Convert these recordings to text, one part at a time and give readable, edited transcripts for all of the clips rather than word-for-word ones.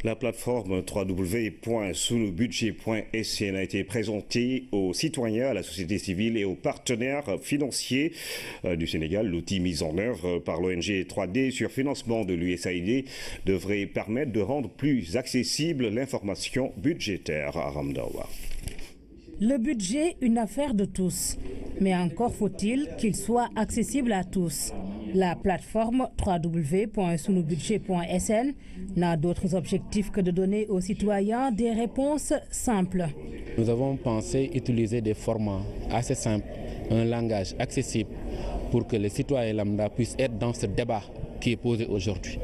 La plateforme www.sunubudget.sn a été présentée aux citoyens, à la société civile et aux partenaires financiers du Sénégal. L'outil mis en œuvre par l'ONG 3D sur financement de l'USAID devrait permettre de rendre plus accessible l'information budgétaire à Ramdawa. Le budget, une affaire de tous. Mais encore faut-il qu'il soit accessible à tous. La plateforme www.sunubudget.sn n'a d'autres objectifs que de donner aux citoyens des réponses simples. Nous avons pensé utiliser des formats assez simples, un langage accessible pour que les citoyens lambda puissent être dans ce débat qui est posé aujourd'hui.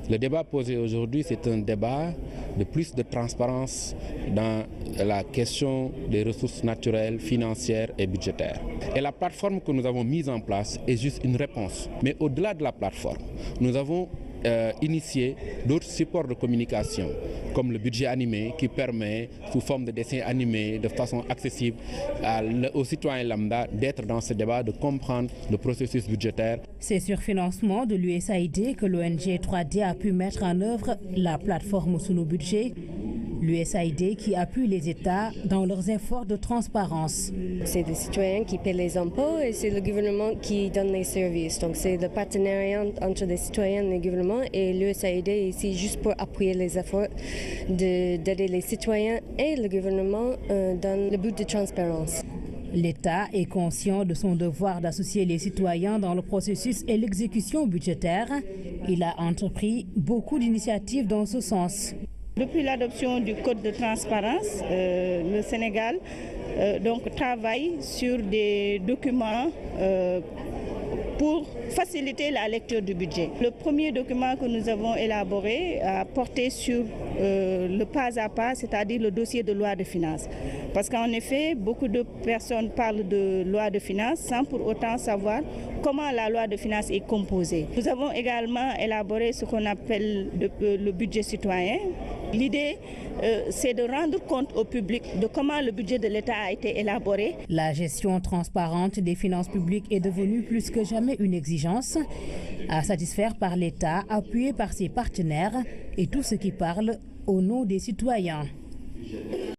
Le débat posé aujourd'hui, c'est un débat de plus de transparence dans la question des ressources naturelles, financières et budgétaires. Et la plateforme que nous avons mise en place est juste une réponse. Mais au-delà de la plateforme, nous avons initié d'autres supports de communication, comme le budget animé qui permet, sous forme de dessins animés, de façon accessible aux citoyens lambda d'être dans ce débat, de comprendre le processus budgétaire. C'est sur financement de l'USAID que l'ONG 3D a pu mettre en œuvre la plateforme Sunu Budget. L'USAID qui appuie les États dans leurs efforts de transparence. C'est les citoyens qui paient les impôts et c'est le gouvernement qui donne les services. Donc c'est le partenariat entre les citoyens et le gouvernement, et l'USAID est ici juste pour appuyer les efforts d'aider les citoyens et le gouvernement dans le but de transparence. L'État est conscient de son devoir d'associer les citoyens dans le processus et l'exécution budgétaire. Il a entrepris beaucoup d'initiatives dans ce sens. Depuis l'adoption du Code de transparence, le Sénégal travaille sur des documents pour faciliter la lecture du budget. Le premier document que nous avons élaboré a porté sur le pas à pas, c'est-à-dire le dossier de loi de finances. Parce qu'en effet, beaucoup de personnes parlent de loi de finances sans pour autant savoir comment la loi de finances est composée. Nous avons également élaboré ce qu'on appelle le budget citoyen. L'idée, c'est de rendre compte au public de comment le budget de l'État a été élaboré. La gestion transparente des finances publiques est devenue plus que jamais une exigence à satisfaire par l'État, appuyé par ses partenaires et tous ceux qui parlent au nom des citoyens.